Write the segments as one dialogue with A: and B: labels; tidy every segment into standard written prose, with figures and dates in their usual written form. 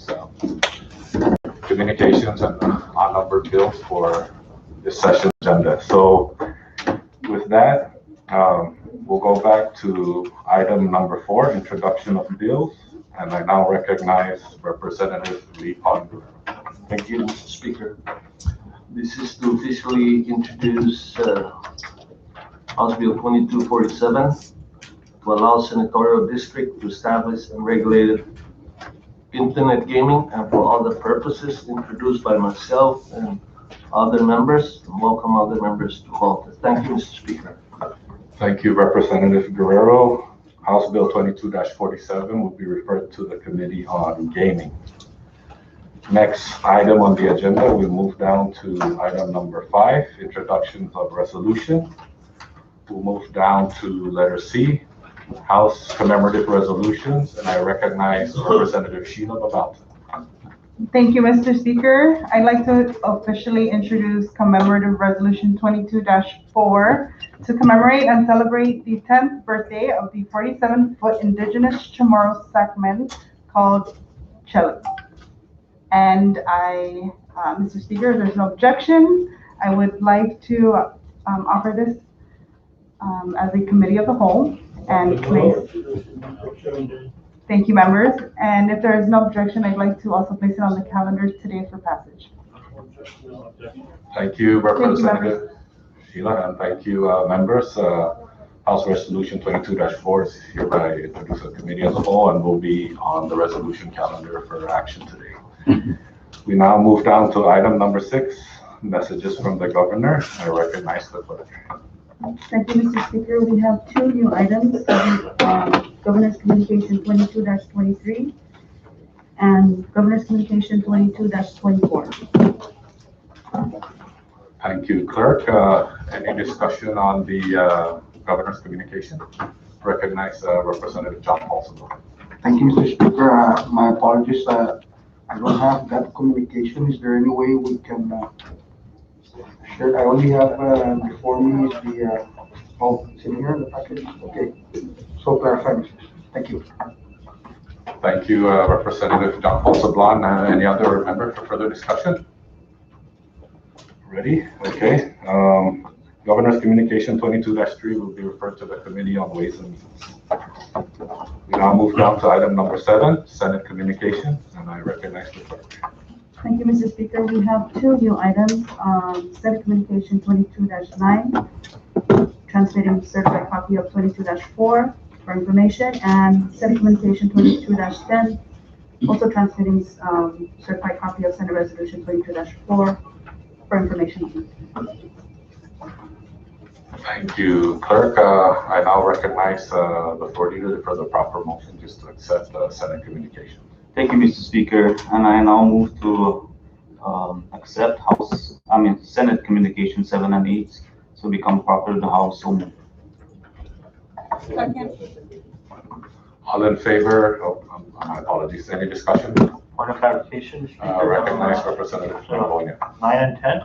A: those communications and unnumbered bills for this session agenda. So with that, we'll go back to item number 4, introduction of bills. And I now recognize Representative Lee Ponder.
B: Thank you, Mr. Speaker. This is to officially introduce House Bill 2247 to allow senatorial district to establish unregulated internet gaming and for other purposes, introduced by myself and other members, and welcome other members to halt. Thank you, Mr. Speaker.
A: Thank you, Representative Guerrero. House Bill 22-47 will be referred to the Committee on Gaming. Next item on the agenda, we move down to item number 5, introductions of resolution. We'll move down to letter C, House commemorative resolutions, and I recognize Representative Sheila Babauta.
C: Thank you, Mr. Speaker. I'd like to officially introduce commemorative resolution 22-4 to commemorate and celebrate the 10th birthday of the 47-foot indigenous Chamorro Sacman called Cheli. And Mr. Speaker, if there's no objection, I would like to offer this as a committee of the whole and place. Thank you, members. And if there is no objection, I'd like to also place it on the calendars today for passage.
A: Thank you, Representative Sheila, and thank you, members. House Resolution 22-4 is hereby introduced to the committee as a whole and will be on the resolution calendar for action today. We now move down to item number 6, messages from the governor. I recognize the clerk.
D: Thank you, Mr. Speaker. We have 2 new items, Governor's Communication 22-23 and Governor's Communication 22-24.
A: Thank you, clerk. Any discussion on the governor's communication? Recognize Representative John Paulson.
E: Thank you, Mr. Speaker. My apologies. I don't have that communication. Is there any way we can share? I only have before me is the it's in here in the package. Okay. So clarify, thank you.
A: Thank you, Representative John Paul Sablan. Any other member for further discussion? Ready? Okay. Governor's Communication 22-3 will be referred to the Committee on Ways and Means. We now move down to item number 7, Senate Communications, and I recognize the clerk.
D: Thank you, Mr. Speaker. We have 2 new items, Senate Communication 22-9, transmitting certified copy of 22-4 for information, and Senate Communication 22-10, also transmitting certified copy of Senate Resolution 22-4 for information.
A: Thank you, clerk. I now recognize the floor leader for the proper motion just to accept the Senate Communication.
F: Thank you, Mr. Speaker, and I now move to accept Senate Communication 7 and 8 so become proper to the House. So moved.
C: Second.
A: All in favor? Oh, my apologies. Any discussion?
G: Point of clarification,
A: Recognize Representative Flavonia.
G: 9 and 10?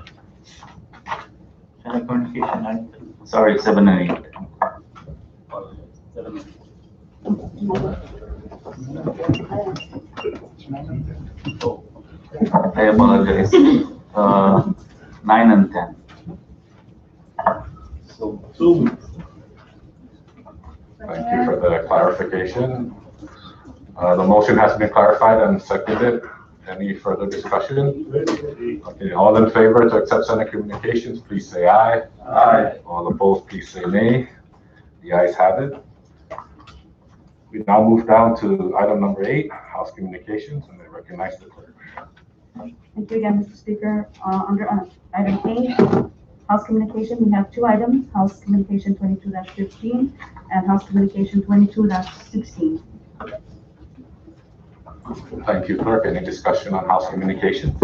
G: Senate Communication 9 and 10.
F: Sorry, 7 and 8. I apologize. 9 and 10.
G: So,
A: Thank you for the clarification. The motion has been clarified and seconded. Any further discussion? Okay, all in favor to accept Senate Communications, please say aye.
G: Aye.
A: All opposed, please say nay. The ayes have it. We now move down to item number 8, House Communications, and I recognize the clerk.
D: Thank you again, Mr. Speaker. Under item 8, House Communication, we have 2 items, House Communication 22-15 and House Communication 22-16.
A: Thank you, clerk. Any discussion on House Communication?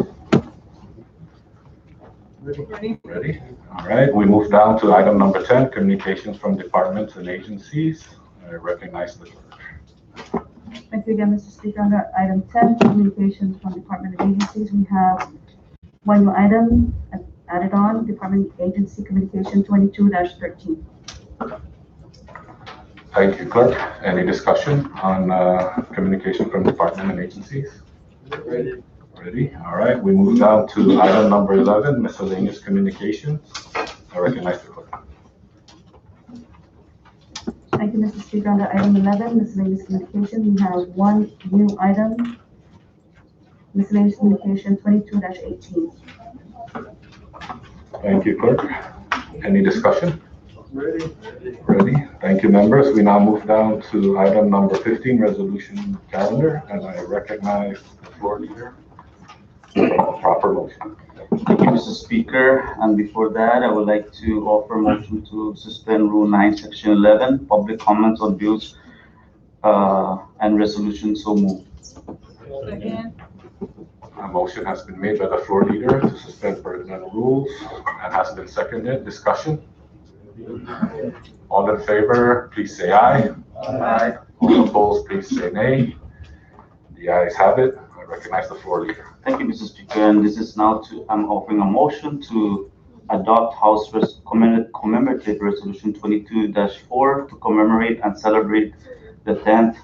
C: Ready?
A: Ready? All right, we move down to item number 10, Communications from Departments and Agencies. I recognize the clerk.
D: Thank you again, Mr. Speaker. Under item 10, Communications from Department and Agencies, we have 1 new item added on, Department Agency Communication 22-13.
A: Thank you, clerk. Any discussion on communication from department and agencies? Ready? All right, we move down to item number 11, miscellaneous communications. I recognize the clerk.
D: Thank you, Mr. Speaker. Under item 11, miscellaneous communication, we have one new item, miscellaneous communication 22-18.
A: Thank you, clerk. Any discussion? Ready. Thank you, members. We now move down to item number 15, resolution calendar, and I recognize the floor leader for a proper motion.
F: Thank you, Mr. Speaker. And before that, I would like to offer a motion to suspend Rule 9, Section 11, public comments on bills and resolutions. So moved.
A: A motion has been made by the floor leader to suspend personnel rules and has been seconded. Discussion? All in favor, please say aye.
B: Aye.
A: All opposed, please say nay. The ayes have it. I recognize the floor leader.
F: Thank you, Mr. Speaker. And this is now I'm offering a motion to adopt House Commemorative Resolution 22-4 to commemorate and celebrate the 10th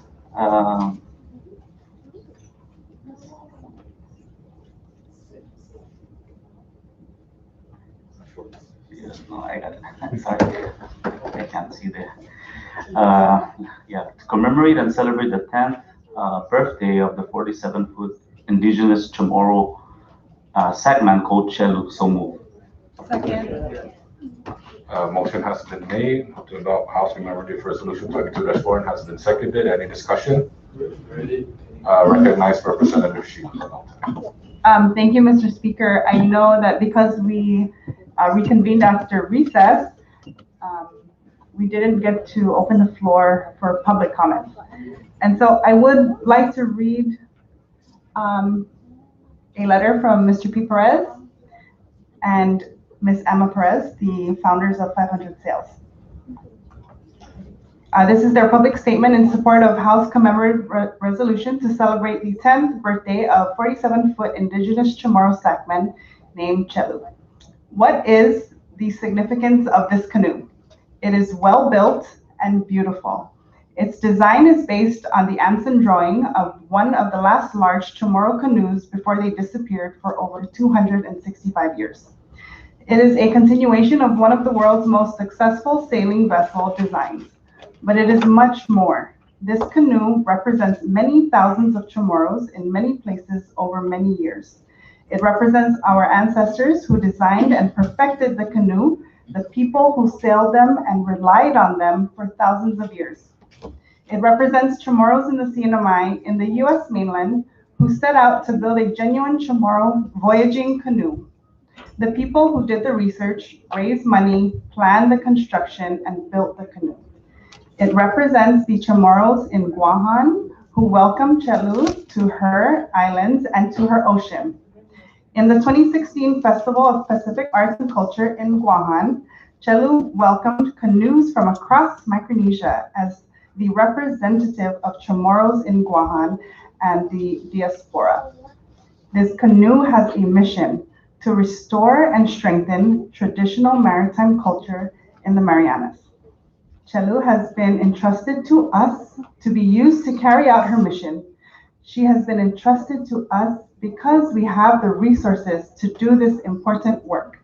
F: yes, no, I got it. Sorry, I can't see there. Yeah, to commemorate and celebrate the 10th birthday of the 47-foot indigenous Chamorro segment called Chelu. So move.
C: Second.
A: Motion has been made to adopt House Commemorative Resolution 22-4 and has been seconded. Any discussion? Recognize Representative Shields.
C: Thank you, Mr. Speaker. I know that because we reconvened after recess, we didn't get to open the floor for public comments. And so I would like to read a letter from Mr. P. Perez and Ms. Emma Perez, the founders of 500 Sales. This is their public statement in support of House Commemorative Resolution to celebrate the 10th birthday of 47-foot indigenous Chamorro Sacman named Chelu. What is the significance of this canoe? It is well built and beautiful. Its design is based on the Anson drawing of one of the last large Chamorro canoes before they disappeared for over 265 years. It is a continuation of one of the world's most successful sailing vessel designs, but it is much more. This canoe represents many thousands of Chamorros in many places over many years. It represents our ancestors who designed and perfected the canoe, the people who sailed them and relied on them for thousands of years. It represents Chamorros in the CNMI in the U.S. mainland who set out to build a genuine Chamorro voyaging canoe. The people who did the research, raised money, planned the construction, and built the canoe. It represents the Chamorros in Guahan who welcomed Chelu to her islands and to her ocean. In the 2016 Festival of Pacific Arts and Culture in Guahan, Chelu welcomed canoes from across Micronesia as the representative of Chamorros in Guahan and the diaspora. This canoe has a mission to restore and strengthen traditional maritime culture in the Marianas. Chelu has been entrusted to us to be used to carry out her mission. She has been entrusted to us because we have the resources to do this important work.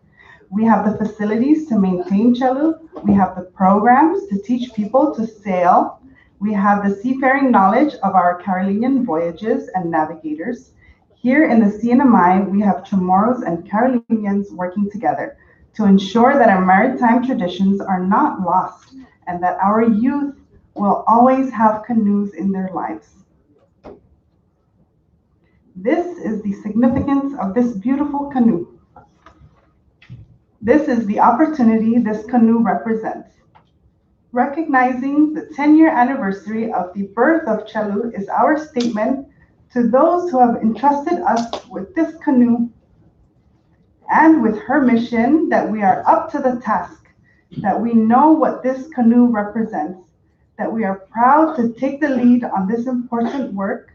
C: We have the facilities to maintain Chelu. We have the programs to teach people to sail. We have the seafaring knowledge of our Carolinian voyages and navigators. Here in the CNMI, we have Chamorros and Carolinians working together to ensure that our maritime traditions are not lost and that our youth will always have canoes in their lives. This is the significance of this beautiful canoe. This is the opportunity this canoe represents. Recognizing the 10-year anniversary of the birth of Chelu is our statement to those who have entrusted us with this canoe and with her mission that we are up to the task, that we know what this canoe represents, that we are proud to take the lead on this important work,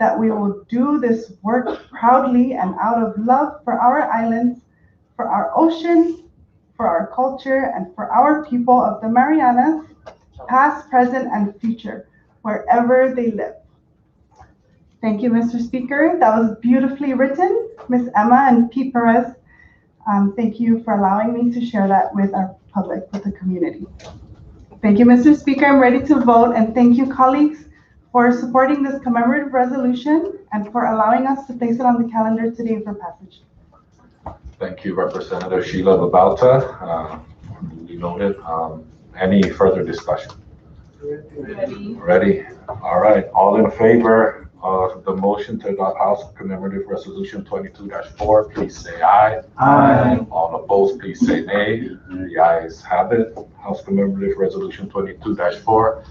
C: that we will do this work proudly and out of love for our islands, for our ocean, for our culture, and for our people of the Marianas, past, present, and future, wherever they live. Thank you, Mr. Speaker. That was beautifully written. Ms. Emma and Pete Perez, thank you for allowing me to share that with our public, with the community. Thank you, Mr. Speaker. I'm ready to vote, and thank you, colleagues, for supporting this commemorative resolution and for allowing us to place it on the calendar today for passage.
A: Thank you, Representative Sheila Babauta. Duly noted. Any further discussion? Ready? All right. All in favor of the motion to adopt House Commemorative Resolution 22-4, please say aye.
E: Aye.
A: All opposed, please say nay. The ayes have it. House Commemorative Resolution 22-4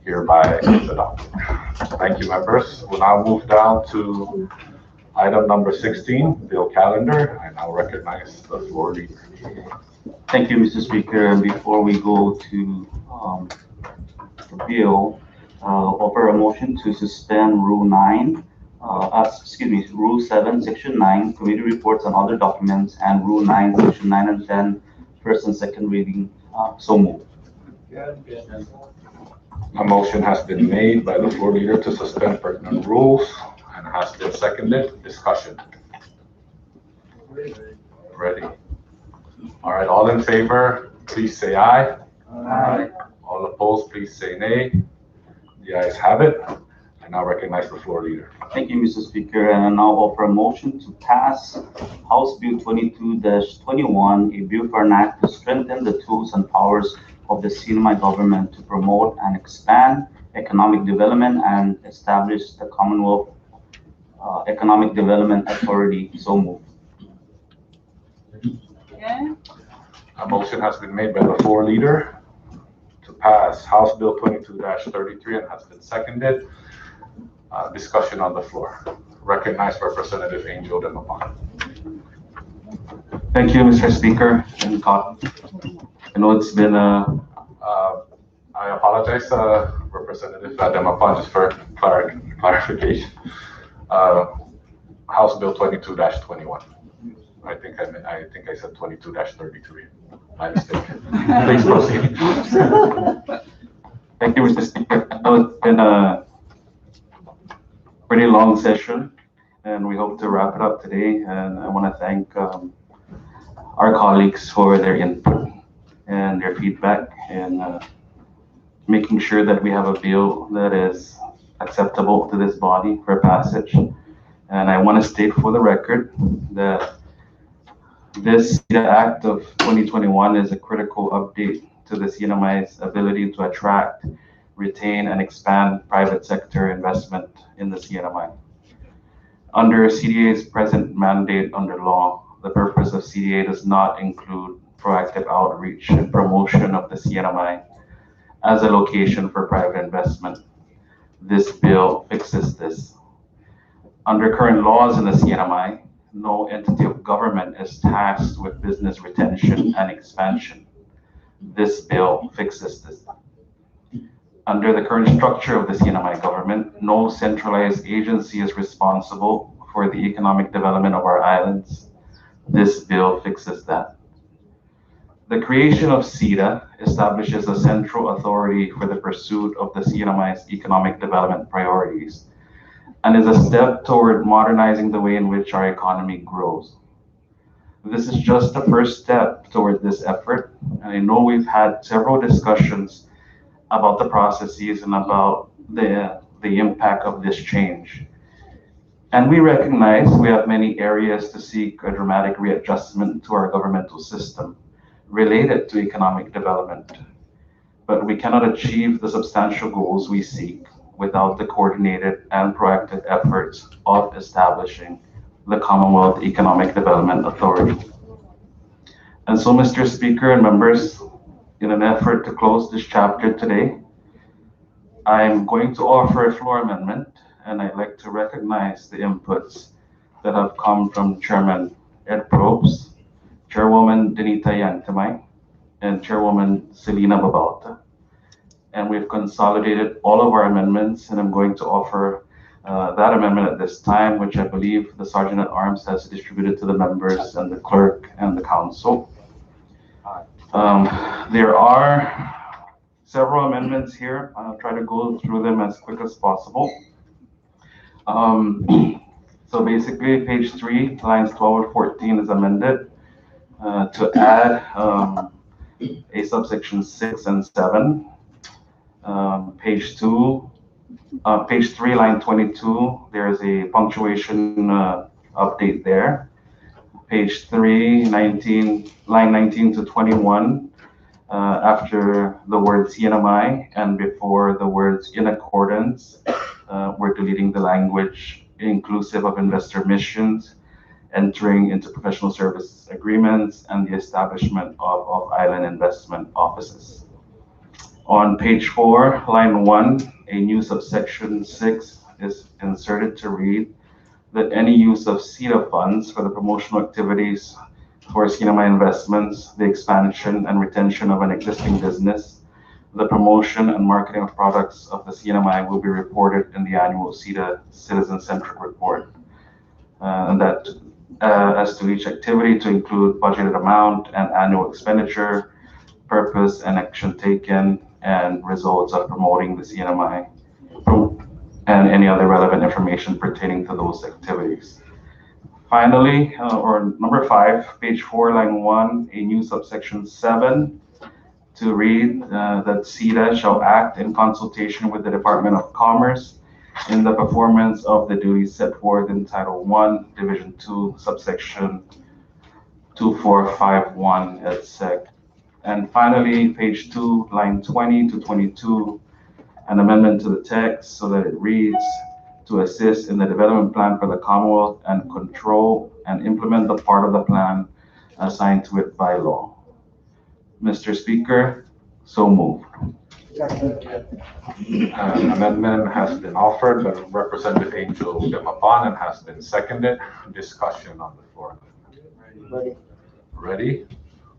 A: hereby is adopted. Thank you, members. We'll now move down to item number 16, bill calendar. I now recognize the floor leader.
F: Thank you, Mr. Speaker. And before we go to the bill, offer a motion to suspend Rule 9, Rule 7, Section 9, Committee Reports and Other Documents, and Rule 9, Section 9 and 10, first and second reading. So moved.
A: A motion has been made by the floor leader to suspend pertinent rules and has been seconded. Discussion. Ready? All right, all in favor, please say aye. Aye. All opposed, please say nay. The ayes have it. I now recognize the floor leader.
F: Thank you, Mr. Speaker, and I now offer a motion to pass House Bill 22-21, a bill for an act to strengthen the tools and powers of the CNMI government to promote and expand economic development and establish the Commonwealth Economic Development Authority. So moved.
C: Yeah.
A: A motion has been made by the floor leader to pass House Bill 22-33 and has been seconded. Discussion on the floor. Recognize Representative Angel Demapan.
F: Thank you, Mr. Speaker. And I know it's been
A: I apologize, Representative Demapan, just for clarification. House Bill 22-21. I think I said 22-33. My mistake. Please proceed.
F: Thank you, Mr. Speaker. I know it's been a pretty long session, and we hope to wrap it up today. And I want to thank our colleagues for their input and their feedback, and making sure that we have a bill that is acceptable to this body for passage. And I want to state for the record that this CEDA Act of 2021 is a critical update to the CNMI's ability to attract, retain, and expand private sector investment in the CNMI. Under CDA's present mandate under law, the purpose of CDA does not include proactive outreach and promotion of the CNMI as a location for private investment. This bill fixes this. Under current laws in the CNMI, no entity of government is tasked with business retention and expansion. This bill fixes this. Under the current structure of the CNMI government, no centralized agency is responsible for the economic development of our islands. This bill fixes that. The creation of CEDA establishes a central authority for the pursuit of the CNMI's economic development priorities, and is a step toward modernizing the way in which our economy grows. This is just the first step toward this effort, and I know we've had several discussions about the processes and about the impact of this change. And we recognize we have many areas to seek a dramatic readjustment to our governmental system related to economic development. But we cannot achieve the substantial goals we seek without the coordinated and proactive efforts of establishing the Commonwealth Economic Development Authority. And so, Mr. Speaker and members, in an effort to close this chapter today, I'm going to offer a floor amendment, and I'd like to recognize the inputs that have come from Chairman Ed Probst, Chairwoman Denita Yantamay, and Chairwoman Selena Babauta. And we've consolidated all of our amendments, and I'm going to offer that amendment at this time, which I believe the Sergeant at Arms has distributed to the members and the clerk and the council. There are several amendments here. I'll try to go through them as quick as possible. So basically, page 3, lines 12 and 14 is amended to add a subsection 6 and 7. Page 3, line 22, there is a punctuation update there. Page 3, line 19 to 21, after the word CNMI and before the words in accordance, we're deleting the language inclusive of investor missions, entering into professional service agreements, and the establishment of island investment offices. On page 4, line 1, a new subsection 6 is inserted to read that any use of CEDA funds for the promotional activities for CNMI investments, the expansion and retention of an existing business, the promotion and marketing of products of the CNMI will be reported in the annual CEDA citizen-centric report. And that as to each activity to include budgeted amount and annual expenditure, purpose and action taken, and results of promoting the CNMI, and any other relevant information pertaining to those activities. Finally, or number 5, page 4, line 1, a new subsection 7 to read that CEDA shall act in consultation with the Department of Commerce in the performance of the duties set forth in Title 1, Division 2, subsection 2451, etc. And finally, page 2, line 20 to 22, an amendment to the text so that it reads, to assist in the development plan for the Commonwealth and control and implement the part of the plan assigned to it by law. Mr. Speaker, so moved.
A: An amendment has been offered by Representative Angel Demapan and has been seconded. Discussion on the floor. Ready?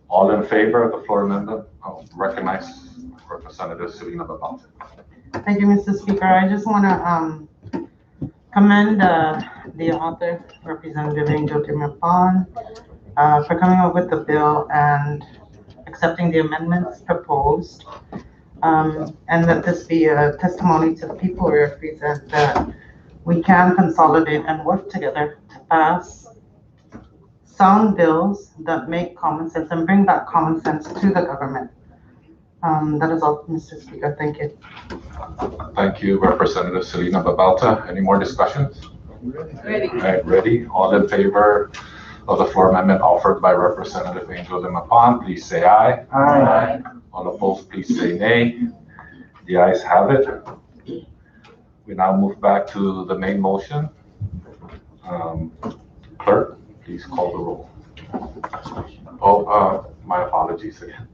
A: All in favor of the floor amendment? Recognize Representative Selena Babauta.
H: Thank you, Mr. Speaker. I just want to commend the author, Representative Angel Demapan, for coming up with the bill and accepting the amendments proposed, and that this be a testimony to the people we represent that we can consolidate and work together to pass sound bills that make common sense and bring back common sense to the government. That is all, Mr. Speaker. Thank you.
A: Thank you, Representative Selena Babauta. Any more discussions?
C: Ready.
A: All right, ready? All in favor of the floor amendment offered by Representative Angel Demapan, please say aye.
E: Aye.
A: All opposed, please say nay. The ayes have it. We now move back to the main motion. Clerk, please call the roll. Oh, my apologies again.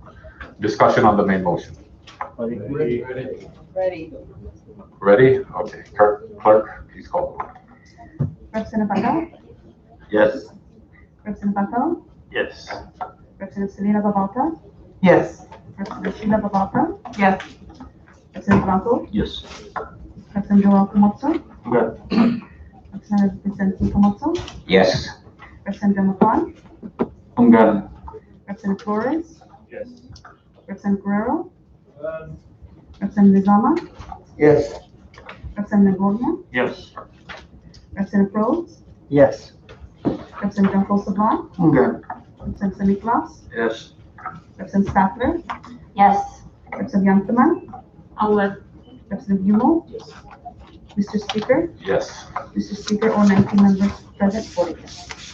A: Discussion on the main motion.
C: Ready.
A: Ready? Okay, clerk, please call the roll.
D: Representative Patel?
F: Yes.
D: Representative Patel?
G: Yes.
D: Representative Selena Babauta?
H: Yes.
D: Representative Sheila Babauta?
C: Yes.
D: Representative Blanco?
F: Yes.
D: Representative Joel Kumotso?
F: Okay.
D: Representative Vicente Kumotso?
F: Yes.
D: Representative Demapan?
F: Good.
D: Representative Flores?
G: Yes.
D: Representative Guerrero? Representative Zama?
E: Yes.
D: Representative Gornia?
G: Yes.
D: Representative Rhodes?
E: Yes.
D: Representative Junko Sablan?
E: Okay.
D: Representative Semi Claus?
F: Yes.
D: Representative Staffler?
I: Yes.
D: Representative Yantaman? Representative Yumo?
F: Yes.
D: Mr. Speaker?
A: Yes.
D: Mr. Speaker, all 19 members present voting yes.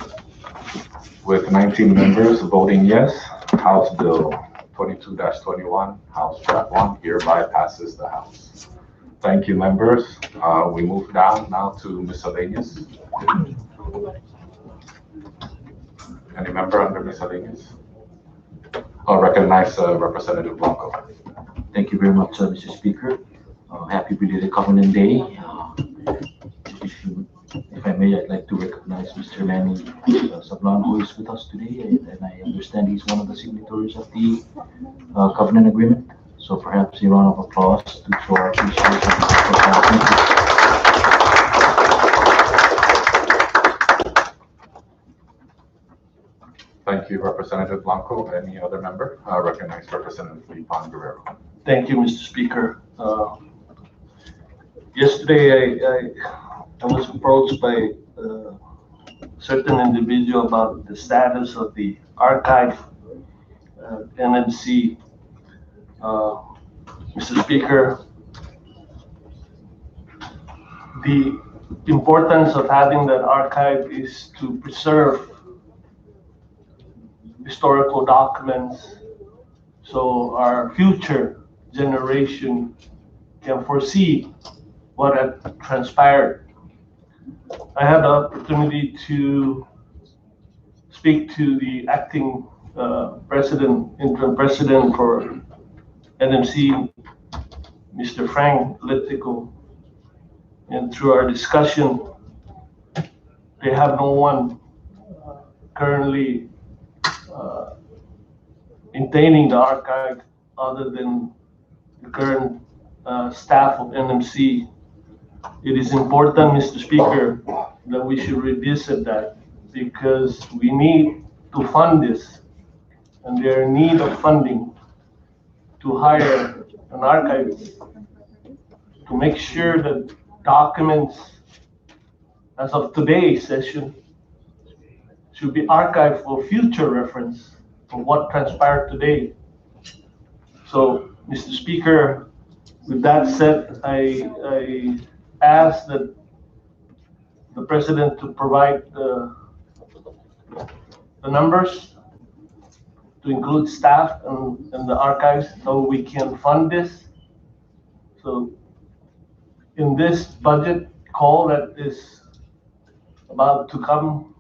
A: With 19 members voting yes, House Bill 22-21, House Draft 1 hereby passes the House. Thank you, members. We move down now to miscellaneous. Any member under miscellaneous? I'll recognize Representative Blanco.
J: Thank you very much, Mr. Speaker. Happy belated Covenant Day. If I may, I'd like to recognize Mr. Manny Sablan, who is with us today, and I understand he's one of the signatories of the Covenant Agreement. So perhaps a round of applause to show our appreciation for that.
A: Thank you, Representative Blanco. Any other member? I recognize Representative Lipan Guerrero.
B: Thank you, Mr. Speaker. Yesterday, I was approached by a certain individual about the status of the archive NMC. Mr. Speaker, the importance of having that archive is to preserve historical documents so our future generation can foresee what had transpired. I had the opportunity to speak to the acting interim president for NMC, Mr. Frank Litico, and through our discussion, they have no one currently maintaining the archive other than the current staff of NMC. It is important, Mr. Speaker, that we should revisit that because we need to fund this, and they're in need of funding to hire an archivist to make sure that documents as of today's session should be archived for future reference of what transpired today. So, Mr. Speaker, with that said, I ask that the President to provide the numbers to include staff and the archives so we can fund this. So in this budget call that is about to come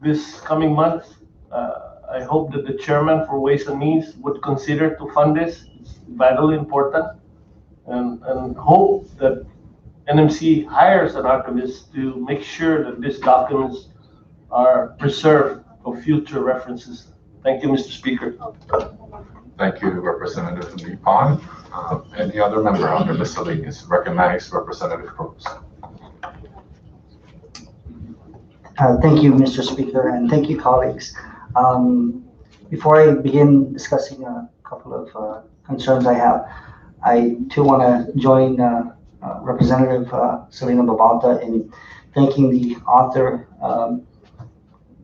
B: this coming month, I hope that the chairman for Ways and Means would consider to fund this. It's vitally important, and hope that NMC hires an archivist to make sure that these documents are preserved for future references. Thank you, Mr. Speaker.
A: Thank you, Representative Lee-Pon. Any other member under miscellaneous? Recognize Representative Cruz.
I: Thank you, Mr. Speaker, and thank you, colleagues. Before I begin discussing a couple of concerns I have, I too want to join Representative Selena Babauta in thanking the author,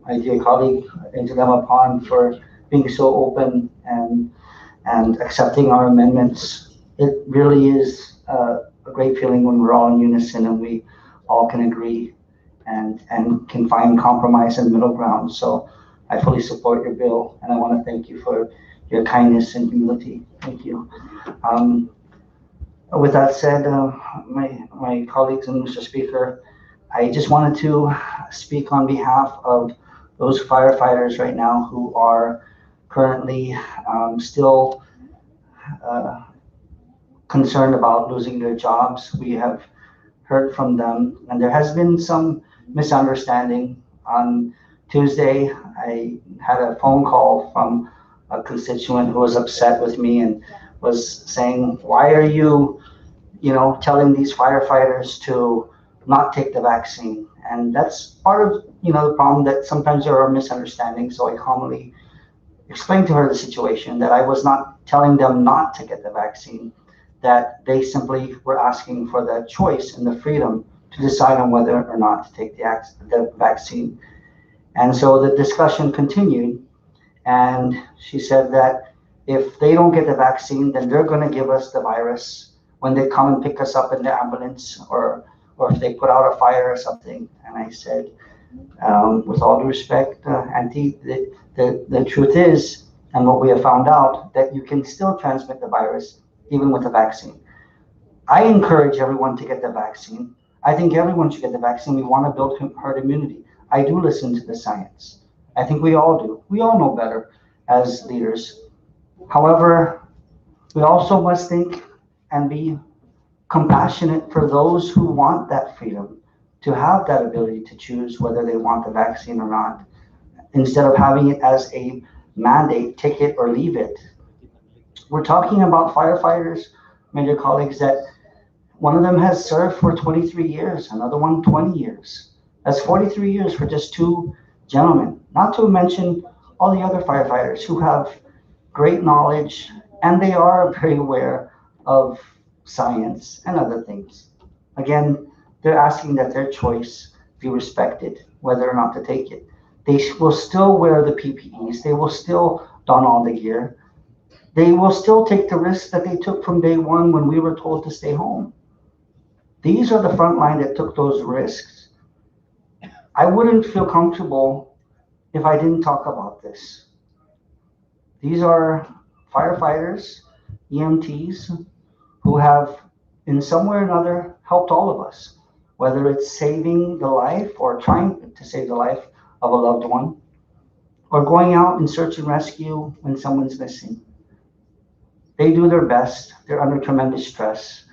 I: my dear colleague, Intelema Pon, for being so open and accepting our amendments. It really is a great feeling when we're all in unison and we all can agree and can find compromise and middle ground. So I fully support your bill, and I want to thank you for your kindness and humility. Thank you. With that said, my colleagues and Mr. Speaker, I just wanted to speak on behalf of those firefighters right now who are currently still concerned about losing their jobs. We have heard from them, and there has been some misunderstanding. On Tuesday, I had a phone call from a constituent who was upset with me and was saying, why are you, telling these firefighters to not take the vaccine? And that's part of, the problem, that sometimes there are misunderstandings. So I calmly explained to her the situation, that I was not telling them not to get the vaccine, that they simply were asking for the choice and the freedom to decide on whether or not to take the vaccine. And so the discussion continued, and she said that if they don't get the vaccine, then they're going to give us the virus when they come and pick us up in the ambulance, or if they put out a fire or something. And I said, with all due respect, Auntie, the truth is, and what we have found out, that you can still transmit the virus even with the vaccine. I encourage everyone to get the vaccine. I think everyone should get the vaccine. We want to build herd immunity. I do listen to the science. I think we all do. We all know better as leaders. However, we also must think and be compassionate for those who want that freedom to have that ability to choose whether they want the vaccine or not, instead of having it as a mandate, take it or leave it. We're talking about firefighters, my dear colleagues, that one of them has served for 23 years, another one 20 years. That's 43 years for just two gentlemen, not to mention all the other firefighters who have great knowledge, and they are very aware of science, and other things. Again, they're asking that their choice be respected, whether or not to take it. They will still wear the PPEs. They will still don all the gear. They will still take the risks that they took from day one when we were told to stay home. These are the front line that took those risks. I wouldn't feel comfortable if I didn't talk about this. These are firefighters, EMTs, who have in some way or another helped all of us, whether it's saving the life or trying to save the life of a loved one, or going out and search and rescue when someone's missing. They do their best. They're under tremendous stress.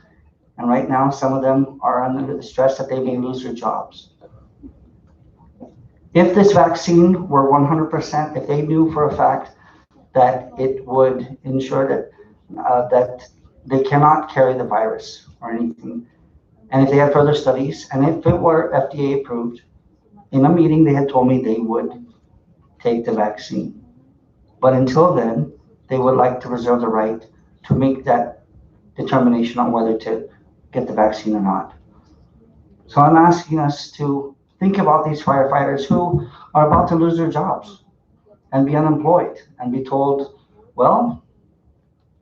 I: And right now, some of them are under the stress that they may lose their jobs. If this vaccine were 100%, if they knew for a fact that it would ensure that they cannot carry the virus or anything, and if they had further studies, and if it were FDA approved, in a meeting they had told me they would take the vaccine. But until then, they would like to reserve the right to make that determination on whether to get the vaccine or not. So I'm asking us to think about these firefighters who are about to lose their jobs and be unemployed and be told, well,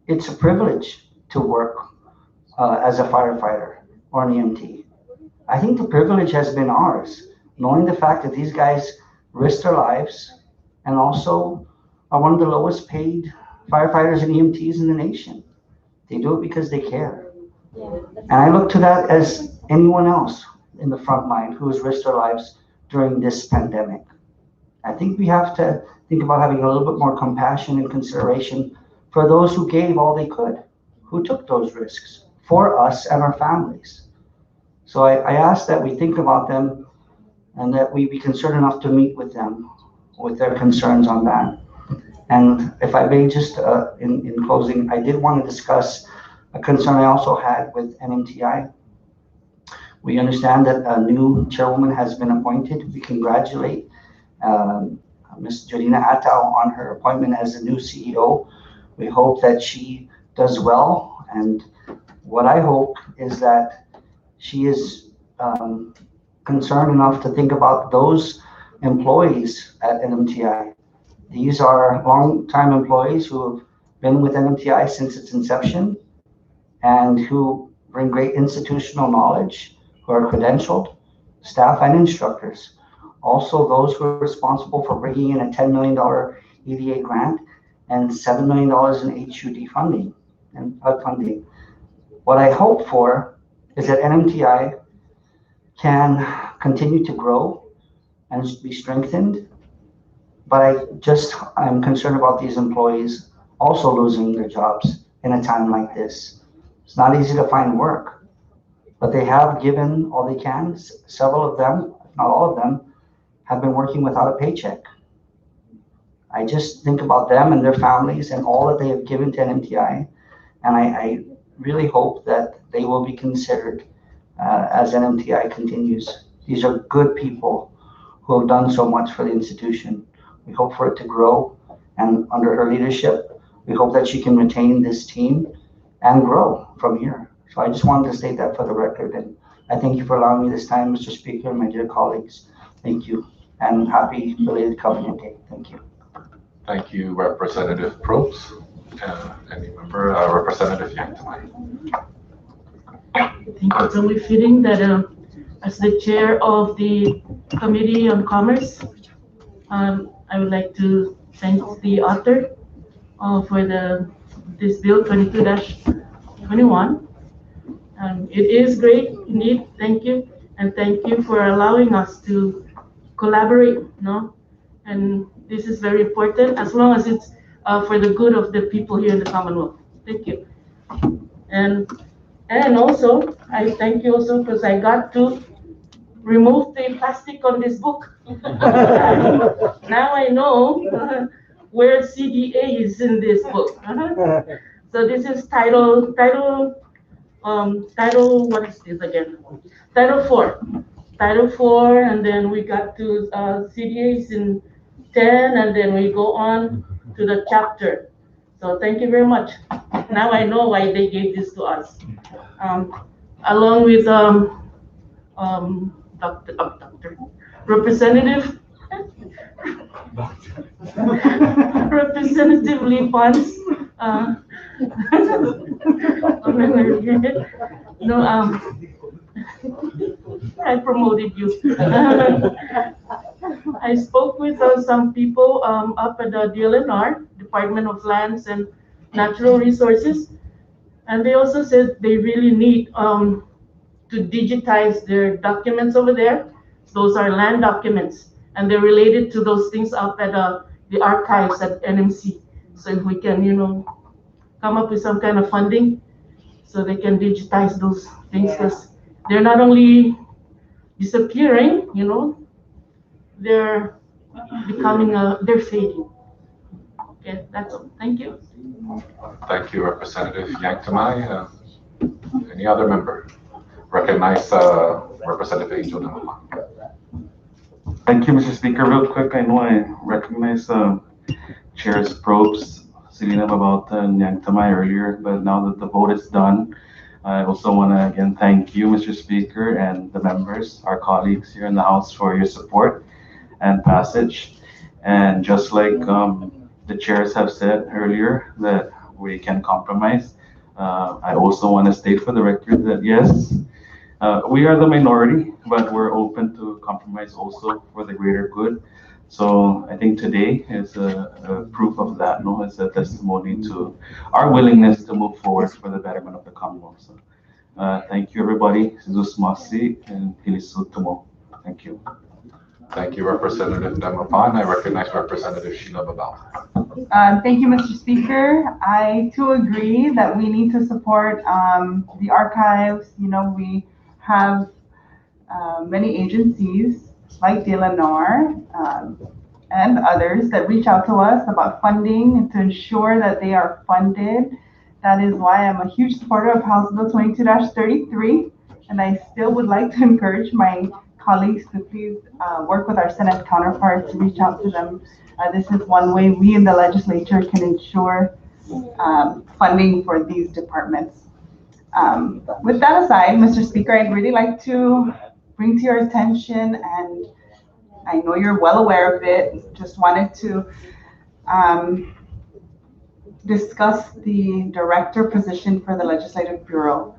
I: it's a privilege to work as a firefighter or an EMT. I think the privilege has been ours, knowing the fact that these guys risk their lives and also are one of the lowest paid firefighters and EMTs in the nation. They do it because they care. And I look to that as anyone else in the front line who has risked their lives during this pandemic. I think we have to think about having a little bit more compassion and consideration for those who gave all they could, who took those risks for us and our families. So I ask that we think about them and that we be concerned enough to meet with them with their concerns on that. And if I may just, in closing, I did want to discuss a concern I also had with NMTI. We understand that a new chairwoman has been appointed. We congratulate Ms. Jolina Atao on her appointment as the new CEO. We hope that she does well. And what I hope is that she is concerned enough to think about those employees at NMTI. These are long-time employees who have been with NMTI since its inception and who bring great institutional knowledge, who are credentialed, staff and instructors. Also those who are responsible for bringing in a $10 million EDA grant and $7 million in HUD funding and HUD funding. What I hope for is that NMTI can continue to grow and be strengthened. But I'm concerned about these employees also losing their jobs in a time like this. It's not easy to find work, but they have given all they can. Several of them, if not all of them, have been working without a paycheck. I just think about them and their families and all that they have given to NMTI. And I really hope that they will be considered as NMTI continues. These are good people who have done so much for the institution. We hope for it to grow, and under her leadership, we hope that she can retain this team and grow from here. So I just wanted to state that for the record, and I thank you for allowing me this time, Mr. Speaker, and my dear colleagues. Thank you, and happy belated Covenant Day. Thank you.
A: Thank you, Representative Probst. Any member, Representative Yankton.
K: I think it's only fitting that as the chair of the Committee on Commerce, I would like to thank the author for this bill 22-21. It is great indeed. Thank you, and thank you for allowing us to collaborate. And this is very important as long as it's for the good of the people here in the Commonwealth. Thank you. And also, I thank you also because I got to remove the plastic on this book. Now I know where CDA is in this book. So this is title, what is this again? Title 4. Title 4, and then we got to CDAs in 10, and then we go on to the chapter. So thank you very much. Now I know why they gave this to us. Along with Representative Representative Lee Pons. No, I promoted you. I spoke with some people up at the DLNR, Department of Lands and Natural Resources, and they also said they really need to digitize their documents over there. Those are land documents, and they're related to those things up at the archives at NMC. So if we can, come up with some kind of funding so they can digitize those things, because they're not only disappearing, they're becoming, they're fading. Okay, that's all. Thank you.
A: Thank you, Representative Yanktamai. Any other member? Recognize Representative Angel Dema.
F: Thank you, Mr. Speaker. Real quick, I know I recognize Chairs Probst, Selena Babauta, and Yanktamai earlier, but now that the vote is done, I also want to again thank you, Mr. Speaker, and the members, our colleagues here in the House, for your support and passage. And just like the chairs have said earlier, that we can compromise, I also want to state for the record that yes, we are the minority, but we're open to compromise also for the greater good. So I think today is a proof of that, no? It's a testimony to our willingness to move forward for the betterment of the Commonwealth. So, thank you, everybody. Masi and Tumo. Thank you.
A: Thank you, Representative Demapan. I recognize Representative Sheila Babauta.
C: Thank you, Mr. Speaker. I too agree that we need to support the archives. We have many agencies like DLNR and others that reach out to us about funding and to ensure that they are funded. That is why I'm a huge supporter of House Bill 22-33, and I still would like to encourage my colleagues to please work with our Senate counterparts to reach out to them. This is one way we in the legislature can ensure funding for these departments. With that aside, Mr. Speaker, I'd really like to bring to your attention, and I know you're well aware of it, just wanted to discuss the director position for the Legislative Bureau.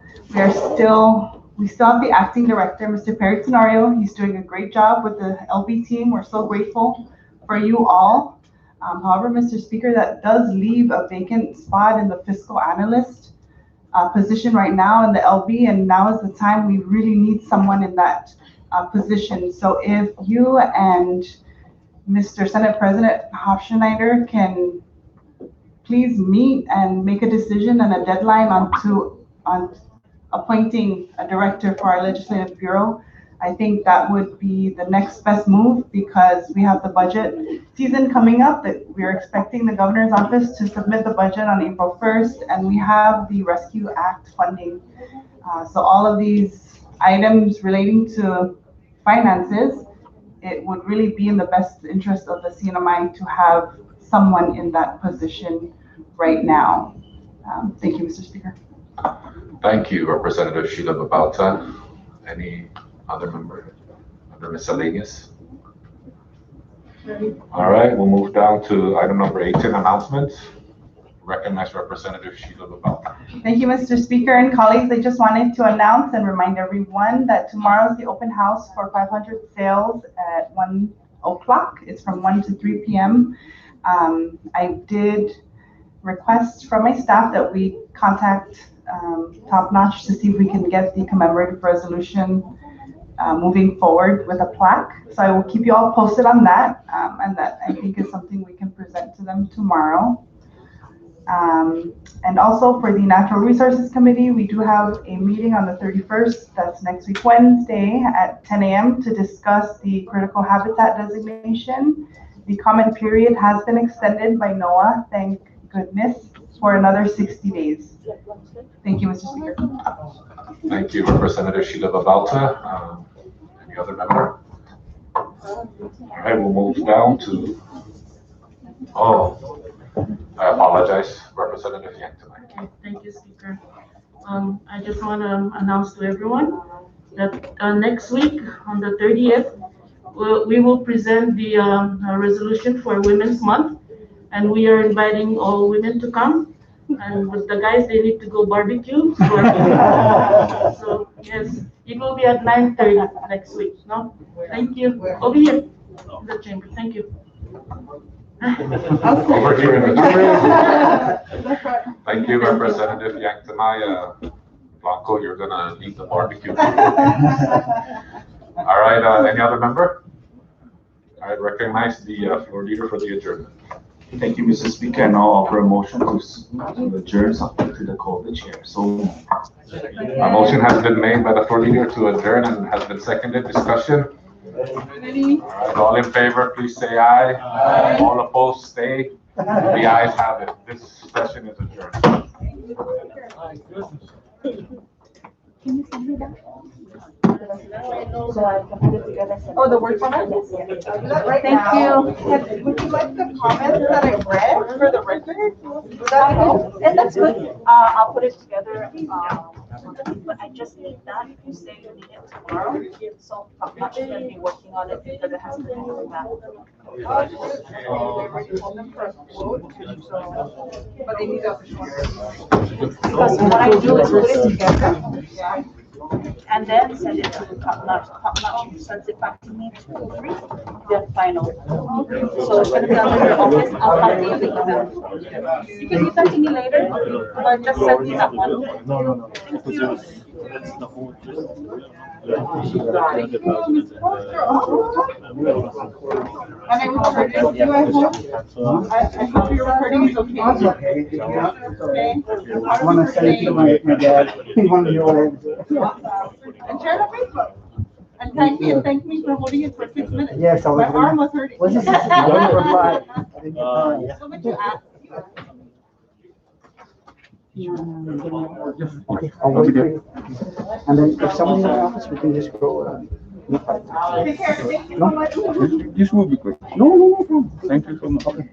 C: We still have the acting director, Mr. Perry Tenorio. He's doing a great job with the LB team. We're so grateful for you all. However, Mr. Speaker, that does leave a vacant spot in the fiscal analyst position right now in the LB, and now is the time we really need someone in that position. So if you and Mr. Senate President Hofschneider can please meet and make a decision and a deadline on appointing a director for our Legislative Bureau, I think that would be the next best move, because we have the budget season coming up that we're expecting the governor's office to submit the budget on April 1st, and we have the Rescue Act funding. So all of these items relating to finances, it would really be in the best interest of the CNMI to have someone in that position right now. Thank you, Mr. Speaker.
A: Thank you, Representative Sheila Babauta. Any other member under miscellaneous? All right, we'll move down to item number 18, announcements. Recognize Representative Sheila Babauta.
C: Thank you, Mr. Speaker and colleagues. I just wanted to announce and remind everyone that tomorrow is the open house for 500 sales at 1 o'clock. It's from 1 to 3 p.m. I did request from my staff that we contact Top Notch to see if we can get the commemorative resolution moving forward with a plaque. So I will keep you all posted on that, and that I think is something we can present to them tomorrow. And also for the Natural Resources Committee, we do have a meeting on the 31st, that's next week Wednesday at 10 a.m. to discuss the critical habitat designation. The comment period has been extended by NOAA, thank goodness, for another 60 days. Thank you, Mr. Speaker.
A: Thank you, Representative Sheila Babauta. Any other member? All right, we'll move down to, I apologize. Representative Yang tonight.
K: Okay, thank you, Speaker. I just want to announce to everyone that next week, on the 30th, we will present the resolution for Women's Month, and we are inviting all women to come. And with the guys, they need to go barbecue. So, yes, it will be at 9:30 next week, no? Thank you. Over here, in the chamber, thank you.
A: Over here in the chamber. Thank you, Representative Yang Tamaya. Blanco, you're gonna lead the barbecue. All right, any other member? I recognize the floor leader for the adjournment.
F: Thank you, Mr. Speaker, and I'll offer a motion to adjourn subject to the call of the chair. So,
A: A motion has been made by the floor leader to adjourn and has been seconded. Discussion? All right, all in favor, please say aye. All opposed, stay. The ayes have it. This session is adjourned.
C: Oh, the word comment? Thank you. Would you like the comments that I read for the record? Would that help?
L: And that's good. I'll put it together. But I just need that. If you say you need it tomorrow, so I'm not gonna be working on it because it has to do with that.
C: But they need that.
L: Because what I do is put it together. And then send it to Top Notch. Top Notch sends it back to me 2 or 3, then final. So it's gonna be under your office. I'll have the email. You can give that to me later, but just send me that one.
G: No.
L: Thank you.
G: That's the whole
C: And I will record it you, I hope. I hope your recording is okay.
E: That's okay.
C: Okay.
E: I wanna send it to my dad. He wanted to know.
C: And share it on Facebook. And thank me for holding it for 6 minutes.
E: Yes, I was.
C: My arm was hurting.
E: Was this? Don't reply. I didn't get time.
C: So would you ask?
E: Okay, I'll wait for you. And then if someone's in my office, we can just go.
C: Take care. Thank you so much.
M: This will be quick. No problem. Thank you so much.
E: Okay.